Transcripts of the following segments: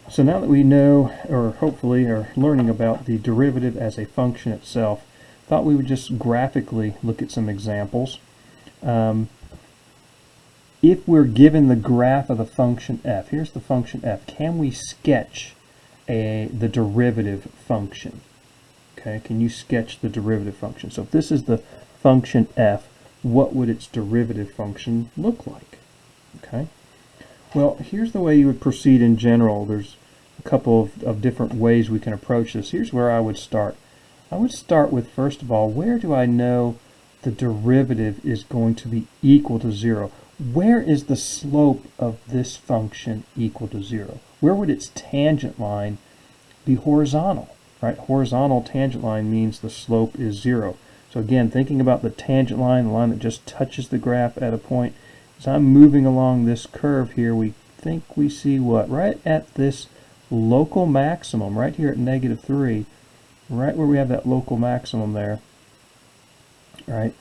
So now that we know, or hopefully are learning about the derivative as a function itself, thought we would just graphically look at some examples. If we're given the graph of the function f, here's the function f, can we sketch the derivative function? Okay, can you sketch the derivative function? So if this is the function f, what would its derivative function look like? Okay. Well, here's the way you would proceed in general. There's a couple of different ways we can approach this. Here's where I would start. I would start with, first of all, where do I know the derivative is going to be equal to 0? Where is the slope of this function equal to 0? Where would its tangent line be horizontal? Right? Horizontal tangent line means the slope is 0. So again, thinking about the tangent line, the line that just touches the graph at a point, as I'm moving along this curve here, we think we see what? Right at this local maximum, right here at -3, right where we have that local maximum there, right?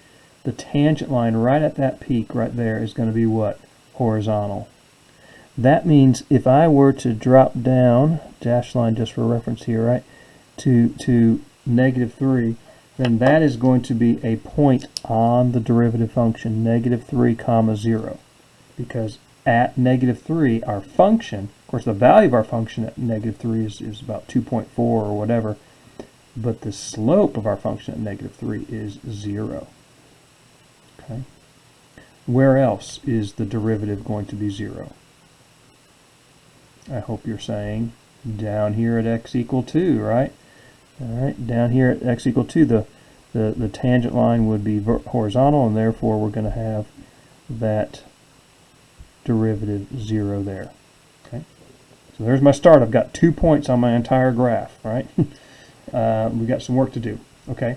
The tangent line right at that peak right there is going to be what? Horizontal. That means if I were to drop down, dash line just for reference here, right, to -3, then that is going to be a point on the derivative function, -3, 0. Because at -3, our function, of course the value of our function at -3 is about 2.4 or whatever, but the slope of our function at -3 is 0. Okay. Where else is the derivative going to be 0? I hope you're saying down here at x equal 2, right? All right, down here at x equal 2, the tangent line would be horizontal, and therefore we're going to have that derivative 0 there. Okay, so there's my start. I've got 2 points on my entire graph, right? We've got some work to do. Okay,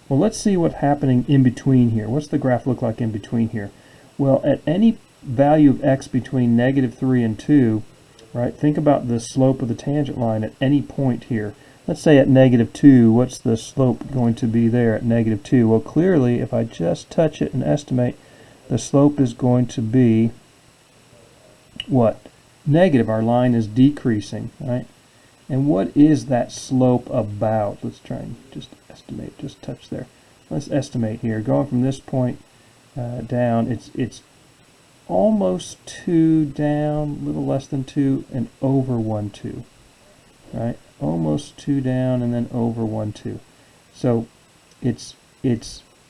well, let's see what's happening in between here. What's the graph look like in between here? Well, at any value of x between -3 and 2, right, think about the slope of the tangent line at any point here. Let's say at -2, what's the slope going to be there at -2? Well, clearly, if I just touch it and estimate, the slope is going to be what? Negative. Our line is decreasing, right? And what is that slope about? Let's try and just estimate, just touch there. Let's estimate here. Going from this point down, it's almost 2 down, a little less than 2, and over 1, 2, right? Almost 2 down and then over 1, 2. So it's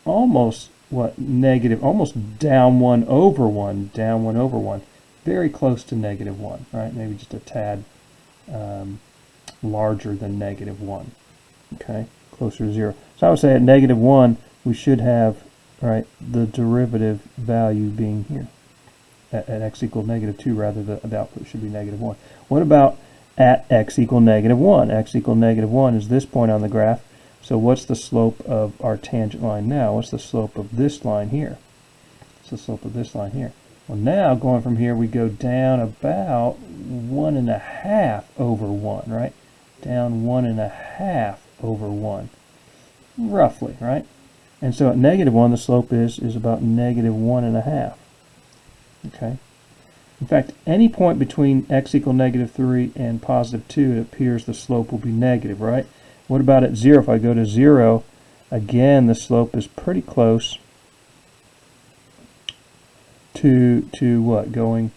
almost what? Negative, almost down 1 over 1, down 1 over 1. Very close to -1, right? Maybe just a tad larger than -1. Okay, closer to 0. So I would say at -1 we should have, right, the derivative value being here at x equal -2. Rather, the output should be -1. What about at x equal -1? X equal -1 is this point on the graph. So what's the slope of our tangent line now? What's the slope of this line here? What's the slope of this line here? Well, now going from here we go down about 1.5 over 1, right? Down 1.5 over 1, roughly, right? And so at -1 the slope is about -1.5. Okay. In fact, any point between x equal -3 and +2, it appears the slope will be negative, right? What about at 0? If I go to 0, again, the slope is pretty close to what? Going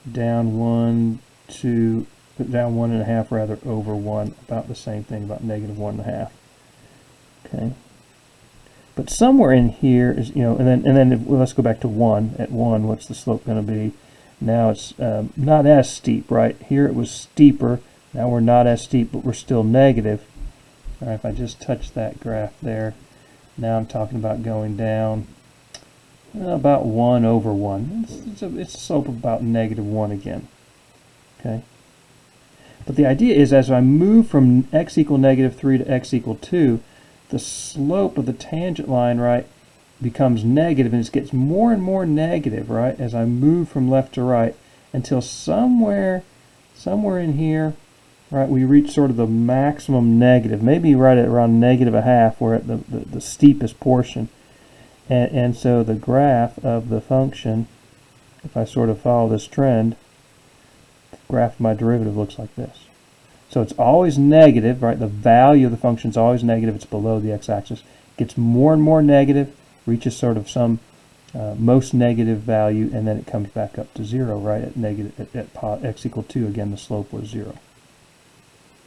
down 1 to down 1.5 rather over 1, about the same thing, about -1.5. Okay. But somewhere in here is, you know, and then well, let's go back to 1. At 1, what's the slope going to be? Now it's not as steep, right? Here it was steeper. Now we're not as steep, but we're still negative. All right, if I just touch that graph there, now I'm talking about going down about 1 over 1. It's a slope of about -1 again. Okay. But the idea is, as I move from x equal -3 to x equal 2, the slope of the tangent line, right, becomes negative, and it gets more and more negative, right, as I move from left to right, until somewhere in here, right, we reach sort of the maximum negative, maybe right at around -0.5, we're at the steepest portion. And so the graph of the function, if I sort of follow this trend, the graph of my derivative looks like this. So it's always negative, right? The value of the function is always negative. It's below the x-axis. Gets more and more negative, reaches sort of some most negative value, and then it comes back up to 0, right? At negative at x equal 2. Again, the slope was 0.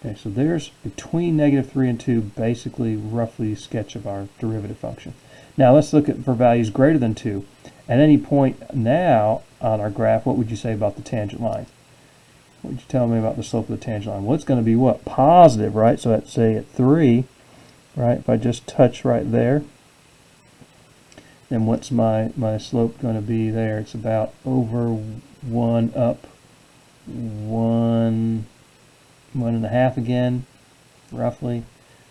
Okay, so there's between negative 3 and 2, basically roughly a sketch of our derivative function. Now let's look at for values greater than 2. At any point now on our graph, what would you say about the tangent line? What would you tell me about the slope of the tangent line? Well, it's going to be what? Positive, right? So let's say at 3, right? If I just touch right there, then what's my slope going to be there? It's about over 1 up 1, 1.5 again, roughly.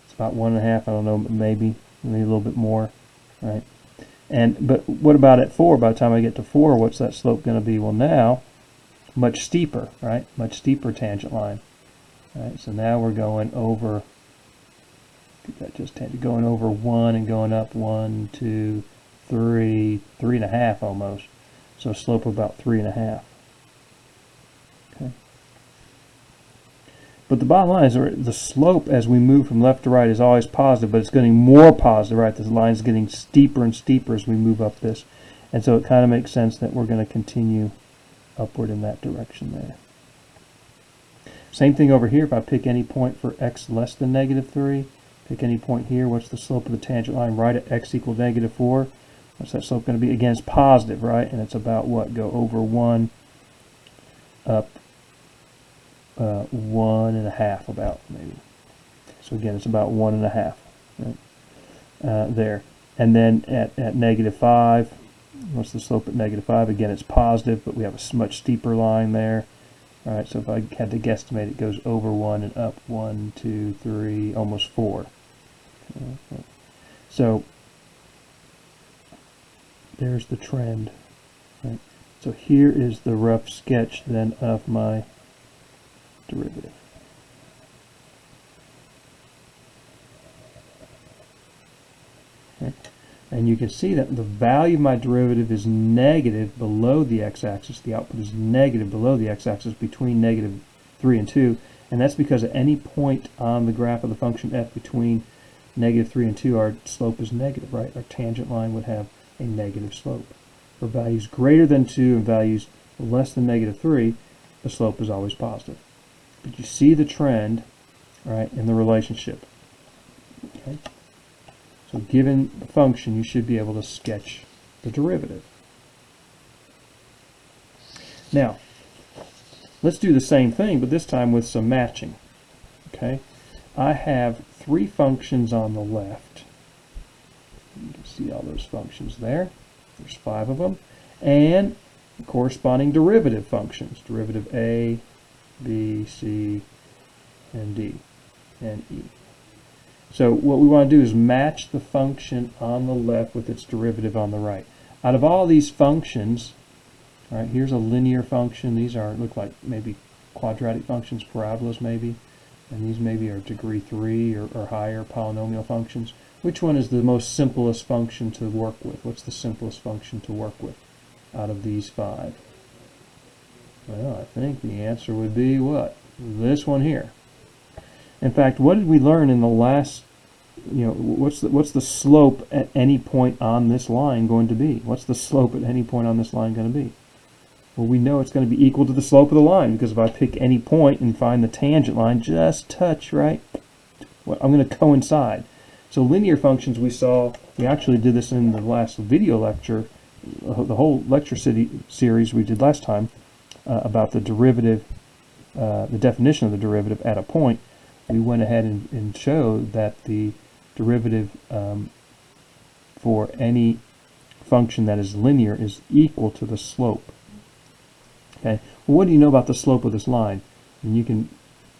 It's about 1.5. I don't know, maybe a little bit more, right? But what about at 4? By the time I get to 4, what's that slope going to be? Well, now much steeper, right? Much steeper tangent line. Right? So now we're going over. That just going over 1 and going up 1, 2, 3, 3.5 almost. So a slope of about 3.5. Okay. But the bottom line is the slope as we move from left to right is always positive, but it's getting more positive, right? This line is getting steeper and steeper as we move up this. And so it kind of makes sense that we're going to continue upward in that direction there. Same thing over here. If I pick any point for x less than negative 3, pick any point here, what's the slope of the tangent line right at x equals negative 4? What's that slope going to be? Again, it's positive, right? And it's about what? Go over 1, up 1.5 about, maybe. So again, it's about 1.5, right? There. And then at negative 5, what's the slope at negative 5? Again, it's positive, but we have a much steeper line there. All right, so if I had to guesstimate, it goes over 1 and up 1, 2, 3, almost 4. Okay. So there's the trend. Right? So here is the rough sketch then of my derivative. Okay. And you can see that the value of my derivative is negative below the x-axis. The output is negative below the x-axis between negative 3 and 2. And that's because at any point on the graph of the function f between negative 3 and 2, our slope is negative, right? Our tangent line would have a negative slope. For values greater than 2 and values less than negative 3, the slope is always positive. But you see the trend, right, in the relationship. Okay. So given the function, you should be able to sketch the derivative. Now, let's do the same thing, but this time with some matching. Okay, I have 3 functions on the left. You can see all those functions there. There's 5 of them. And corresponding derivative functions. Derivative A, B, C, and D, and E. So what we want to do is match the function on the left with its derivative on the right. Out of all these functions, all right, here's a linear function. These look like maybe quadratic functions, parabolas maybe, and these maybe are degree 3 or higher polynomial functions. Which one is the most simplest function to work with? What's the simplest function to work with out of these 5? Well, I think the answer would be what? This one here. In fact, what did we learn in the last, what's the slope at any point on this line going to be? What's the slope at any point on this line going to be? Well, we know it's going to be equal to the slope of the line, because if I pick any point and find the tangent line, just touch, right? I'm going to coincide. So linear functions we actually did this in the last video lecture, the whole lecture series we did last time about the derivative, the definition of the derivative at a point. We went ahead and showed that the derivative for any function that is linear is equal to the slope. Okay. Well, what do you know about the slope of this line? And you can,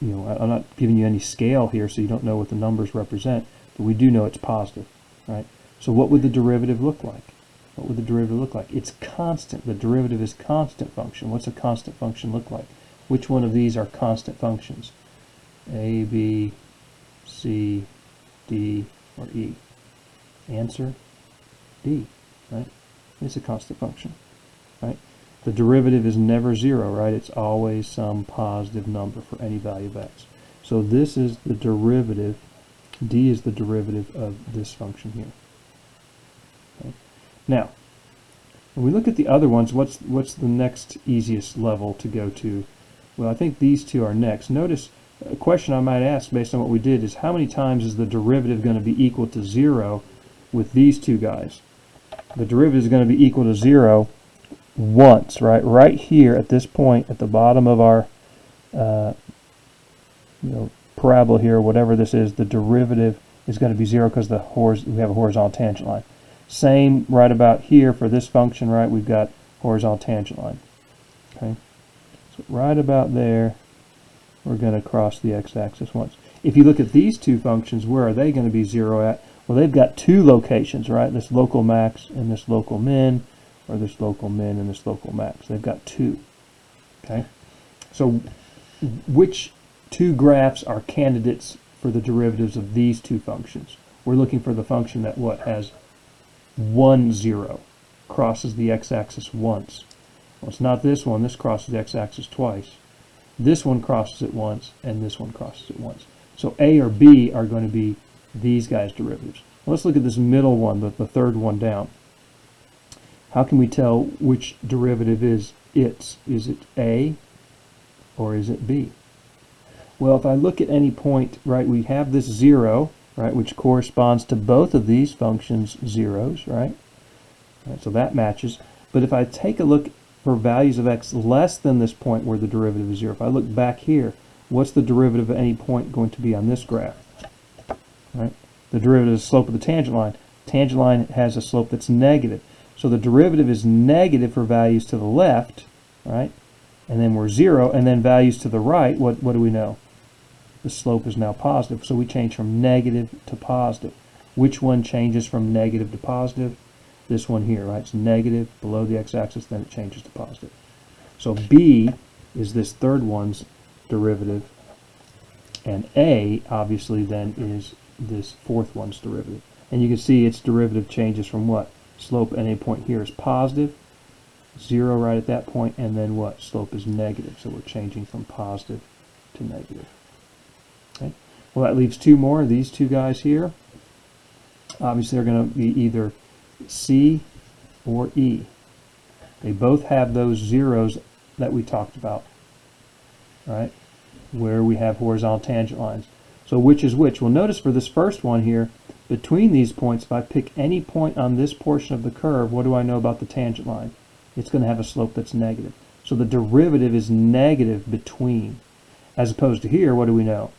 I'm not giving you any scale here, so you don't know what the numbers represent, but we do know it's positive, right? So what would the derivative look like? What would the derivative look like? It's constant. The derivative is constant function. What's a constant function look like? Which one of these are constant functions? A, B, C, D, or E? Answer, D, right? It's a constant function, right? The derivative is never 0, right? It's always some positive number for any value of x. So this is the derivative, d is the derivative of this function here. Okay. Now, when we look at the other ones, what's the next easiest level to go to? Well, I think these two are next. Notice a question I might ask based on what we did is how many times is the derivative going to be equal to 0 with these two guys? The derivative is going to be equal to 0 once, right? Right here at this point at the bottom of our parabola here, whatever this is, the derivative is going to be 0 because we have a horizontal tangent line. Same right about here for this function, right? We've got horizontal tangent line. Okay, so right about there, we're going to cross the x-axis once. If you look at these two functions, where are they going to be 0 at? Well, they've got two locations, right? This local max and this local min, or this local min and this local max. They've got two. Okay, so which two graphs are candidates for the derivatives of these two functions? We're looking for the function that has 1, 0, crosses the x-axis once. Well, it's not this one. This crosses the x-axis twice. This one crosses it once, and this one crosses it once. So A or B are going to be these guys' derivatives. Well, let's look at this middle one, the third one down. How can we tell which derivative is its? Is it A or is it B? Well, if I look at any point, right, we have this 0, right, which corresponds to both of these functions' zeros, right? So that matches. But if I take a look for values of x less than this point where the derivative is 0, if I look back here, what's the derivative at any point going to be on this graph? Right? The derivative is the slope of the tangent line. Tangent line has a slope that's negative. So the derivative is negative for values to the left, right? And then we're 0, and then values to the right, what do we know? The slope is now positive, so we change from negative to positive. Which one changes from negative to positive? This one here, right? It's negative below the x-axis, then it changes to positive. So B is this third one's derivative, and A, obviously, then is this fourth one's derivative. And you can see its derivative changes from what? Slope at any point here is positive, 0 right at that point, and then what? Slope is negative, so we're changing from positive to negative. Okay. Well, that leaves two more. These two guys here, obviously, they're going to be either C or E. They both have those zeros that we talked about, right, where we have horizontal tangent lines. So which is which? Well, notice for this first one here, between these points, if I pick any point on this portion of the curve, what do I know about the tangent line? It's going to have a slope that's negative. So the derivative is negative between. As opposed to here, what do we know?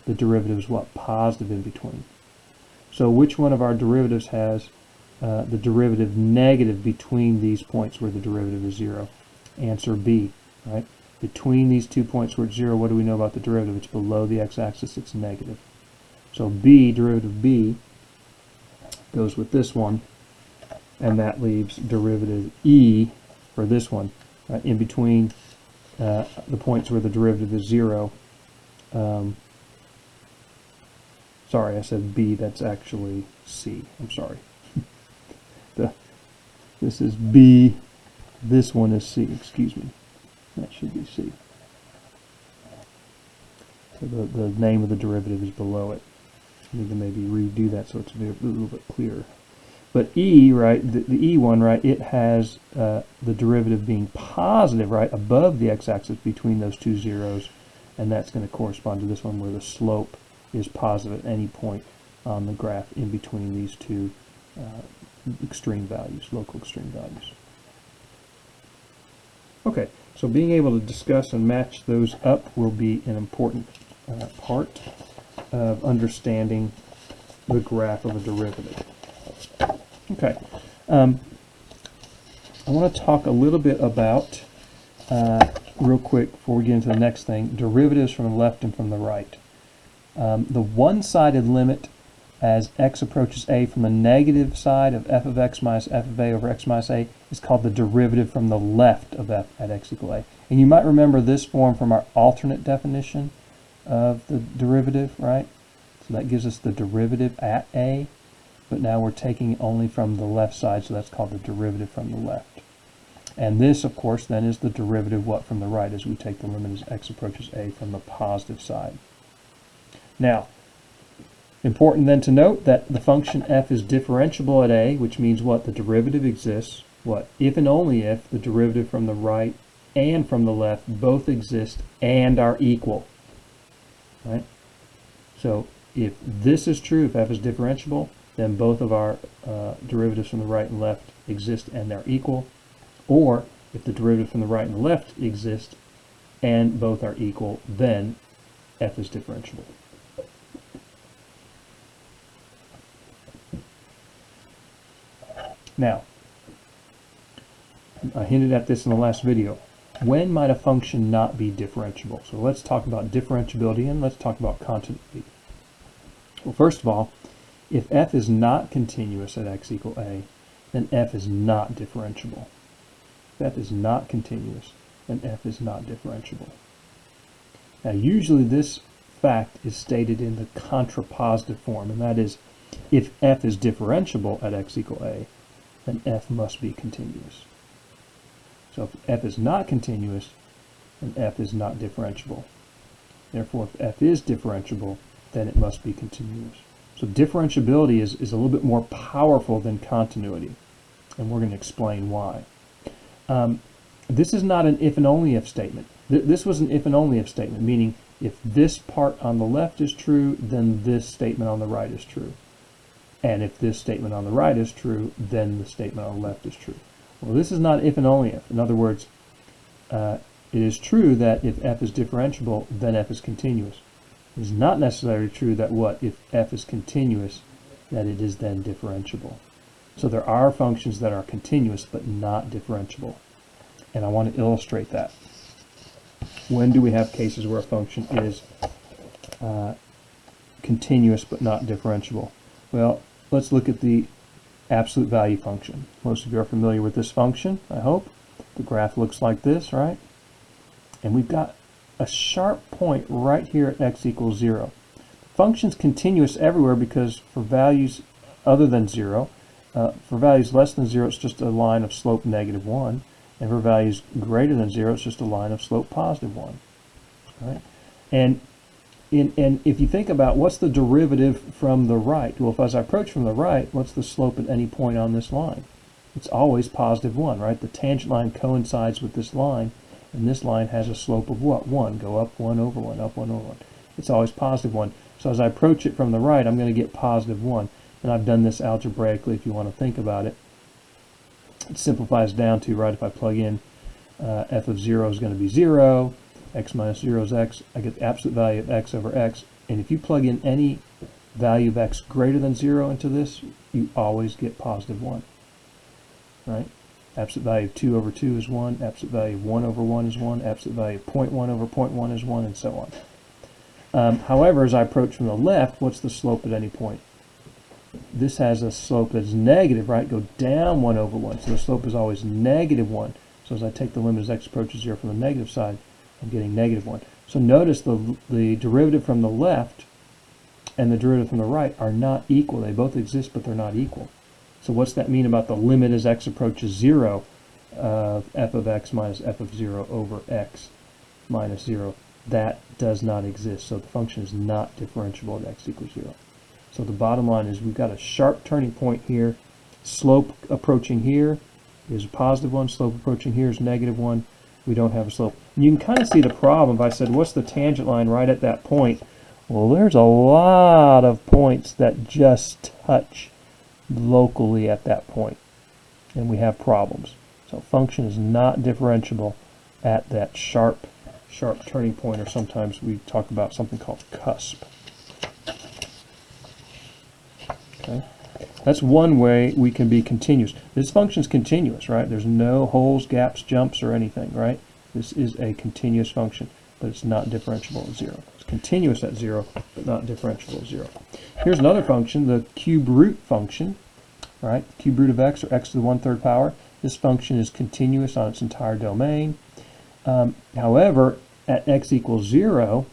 The derivative is what? Positive in between. So which one of our derivatives has the derivative negative between these points where the derivative is 0? Answer B, right? Between these 2 points where it's 0, what do we know about the derivative? It's below the x-axis, it's negative. So B, derivative B, goes with this one, and that leaves derivative E for this one, right, in between the points where the derivative is 0. Sorry, I said B, that's actually C. I'm sorry. This is B, this one is C, excuse me. That should be C. So the name of the derivative is below it. I need to maybe redo that so it's a little bit clearer. But E, right, the E one, right, it has the derivative being positive, right, above the x-axis between those two zeros, and that's going to correspond to this one where the slope is positive at any point on the graph in between these two extreme values, local extreme values. Okay, so being able to discuss and match those up will be an important part of understanding the graph of a derivative. Okay, I want to talk a little bit about, real quick before we get into the next thing, derivatives from the left and from the right. The one-sided limit as x approaches a from the negative side of f of x minus f of a over x minus a is called the derivative from the left of f at x equal a. And you might remember this form from our alternate definition of the derivative, right? So that gives us the derivative at a, but now we're taking it only from the left side, so that's called the derivative from the left. And this, of course, then is the derivative what from the right as we take the limit as x approaches a from the positive side. Now, important then to note that the function f is differentiable at a, which means what? The derivative exists. What? If and only if the derivative from the right and from the left both exist and are equal. Right? So if this is true, if f is differentiable, then both of our derivatives from the right and left exist and they're equal. Or if the derivative from the right and the left exist and both are equal, then f is differentiable. Now, I hinted at this in the last video. When might a function not be differentiable? So let's talk about differentiability and let's talk about continuity. Well, first of all, if f is not continuous at x equal a, then f is not differentiable. If f is not continuous, then f is not differentiable. Now, usually this fact is stated in the contrapositive form, and that is, if f is differentiable at x equal a, then f must be continuous. So if f is not continuous, then f is not differentiable. Therefore, if f is differentiable, then it must be continuous. So differentiability is a little bit more powerful than continuity, and we're going to explain why. This is not an if and only if statement. This was an if and only if statement, meaning if this part on the left is true, then this statement on the right is true. And if this statement on the right is true, then the statement on the left is true. Well, this is not if and only if. In other words, it is true that if f is differentiable, then f is continuous. It is not necessarily true that what? If f is continuous, that it is then differentiable. So there are functions that are continuous but not differentiable. And I want to illustrate that. When do we have cases where a function is continuous but not differentiable? Well, let's look at the absolute value function. Most of you are familiar with this function, I hope. The graph looks like this, right? And we've got a sharp point right here at x equals 0. The function's continuous everywhere because for values other than 0, for values less than 0, it's just a line of slope -1. And for values greater than 0, it's just a line of slope +1. Right? And if you think about what's the derivative from the right, well, if as I approach from the right, what's the slope at any point on this line? It's always +1, right? The tangent line coincides with this line, and this line has a slope of what? 1. Go up 1 over 1, up 1 over 1. It's always +1. So as I approach it from the right, I'm going to get +1. And I've done this algebraically if you want to think about it. It simplifies down to, right, if I plug in f of 0 is going to be 0, x minus 0 is x, I get the absolute value of x over x. And if you plug in any value of x greater than 0 into this, you always get +1. Right? Absolute value of 2 over 2 is 1, absolute value of 1 over 1 is 1, absolute value of 0.1 over 0.1 is 1, and so on. However, as I approach from the left, what's the slope at any point? This has a slope that's negative, right? Go down 1 over 1. So the slope is always -1. So as I take the limit as x approaches 0 from the negative side, I'm getting -1. So notice the derivative from the left and the derivative from the right are not equal. They both exist, but they're not equal. So what's that mean about the limit as x approaches 0 of f of x minus f of 0 over x minus 0? That does not exist. So the function is not differentiable at x equals 0. So the bottom line is we've got a sharp turning point here. Slope approaching here is +1. Slope approaching here is -1. We don't have a slope. And you can kind of see the problem. If I said, what's the tangent line right at that point? Well, there's a lot of points that just touch locally at that point. And we have problems. So function is not differentiable at that sharp turning point, or sometimes we talk about something called cusp. Okay. That's one way we can be continuous. This function is continuous, right? There's no holes, gaps, jumps, or anything, right? This is a continuous function, but it's not differentiable at 0. It's continuous at 0, but not differentiable at 0. Here's another function, the cube root function, right? Cube root of x, or x to the 1/3 power. This function is continuous on its entire domain. However, at x equals 0,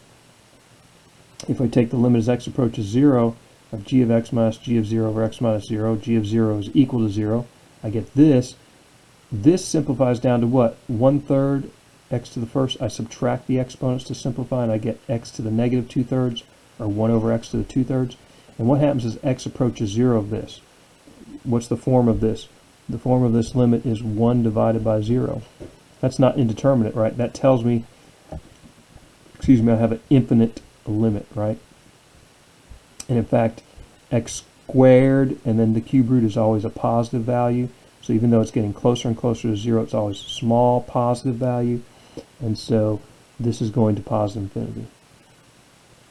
if I take the limit as x approaches 0, of g of x minus g of 0 over x minus 0, g of 0 is equal to 0. I get this. This simplifies down to what? 1/3 x to the first. I subtract the exponents to simplify, and I get x to the -2/3 or 1 over x to the 2/3. And what happens as x approaches 0 of this? What's the form of this? The form of this limit is 1 divided by 0. That's not indeterminate, right? That tells me, excuse me, I have an infinite limit, right? And in fact, x squared and then the cube root is always a positive value. So even though it's getting closer and closer to 0, it's always a small positive value. And so this is going to positive infinity.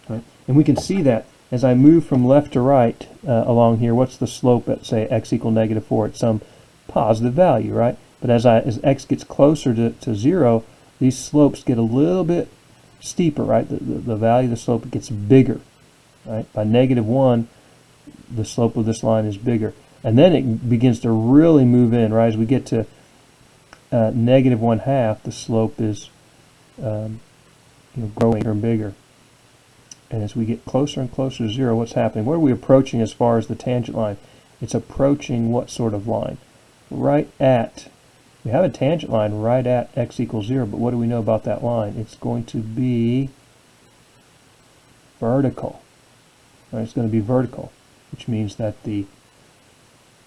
Right? And we can see that as I move from left to right along here, what's the slope at, say, x equal -4? It's some positive value, right? But as x gets closer to 0, these slopes get a little bit steeper, right? The value of the slope gets bigger, right? By -1, the slope of this line is bigger. And then it begins to really move in, right? As we get to -1/2, the slope is growing bigger and bigger. And as we get closer and closer to 0, what's happening? What are we approaching as far as the tangent line? It's approaching what sort of line? Right at, we have a tangent line right at x equals 0, but what do we know about that line? It's going to be vertical. Right? It's going to be vertical, which means that the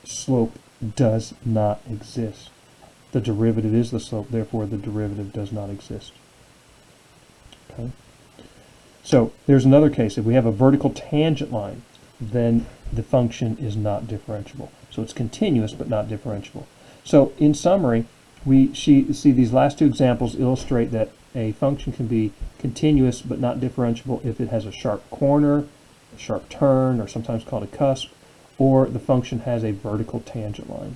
slope does not exist. The derivative is the slope, therefore the derivative does not exist. Okay. So there's another case. If we have a vertical tangent line, then the function is not differentiable. So it's continuous but not differentiable. So in summary, we see these last two examples illustrate that a function can be continuous but not differentiable if it has a sharp corner, a sharp turn, or sometimes called a cusp, or the function has a vertical tangent line.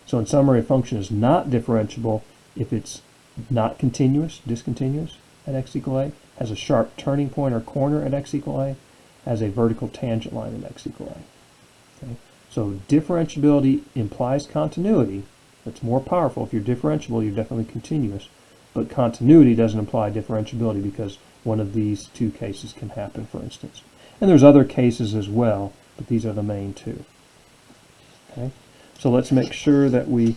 So in summary, a function is not differentiable if it's not continuous, discontinuous at x equal a, has a sharp turning point or corner at x equal a, has a vertical tangent line at x equal a. Okay? So differentiability implies continuity. That's more powerful. If you're differentiable, you're definitely continuous. But continuity doesn't imply differentiability because one of these two cases can happen, for instance. And there's other cases as well, but these are the main two. Okay? So let's make sure that we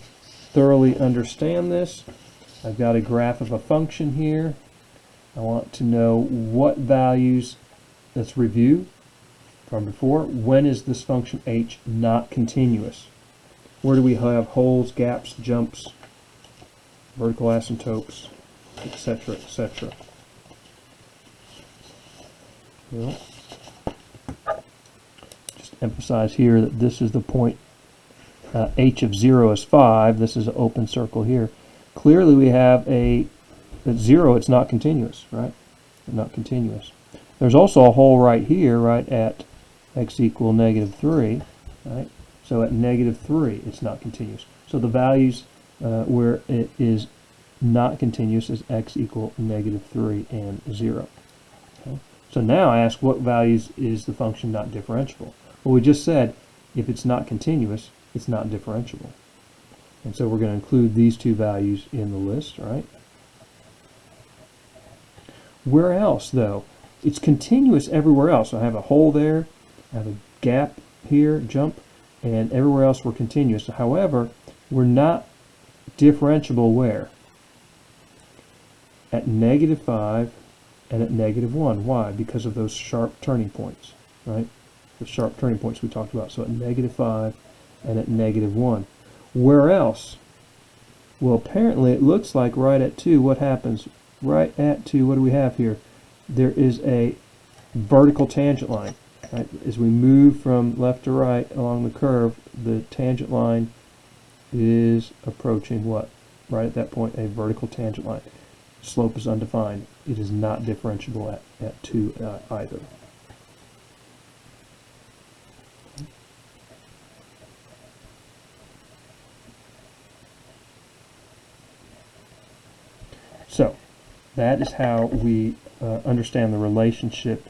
thoroughly understand this. I've got a graph of a function here. I want to know what values, let's review from before. When is this function h not continuous? Where do we have holes, gaps, jumps, vertical asymptotes, etc., etc.? Well, just emphasize here that this is the point h of 0 is 5. This is an open circle here. Clearly we have at 0 it's not continuous, right? Not continuous. There's also a hole right here, right at x equal -3, right? So at -3 it's not continuous. So the values where it is not continuous is x equal -3 and 0. Okay? So now I ask what values is the function not differentiable? Well, we just said if it's not continuous, it's not differentiable. And so we're going to include these two values in the list, right? Where else, though? It's continuous everywhere else. So I have a hole there, I have a gap here, jump, and everywhere else we're continuous. However, we're not differentiable where? At -5 and at -1. Why? Because of those sharp turning points, right? The sharp turning points we talked about. So at -5 and at -1. Where else? Well, apparently it looks like right at 2, what happens? Right at 2, what do we have here? There is a vertical tangent line. Right? As we move from left to right along the curve, the tangent line is approaching what? Right at that point, a vertical tangent line. Slope is undefined. It is not differentiable at 2 either. So that is how we understand the relationship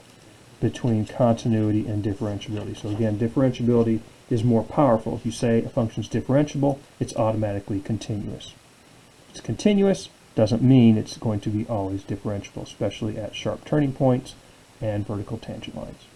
between continuity and differentiability. So again, differentiability is more powerful. If you say a function is differentiable, it's automatically continuous. It's continuous doesn't mean it's going to be always differentiable, especially at sharp turning points and vertical tangent lines.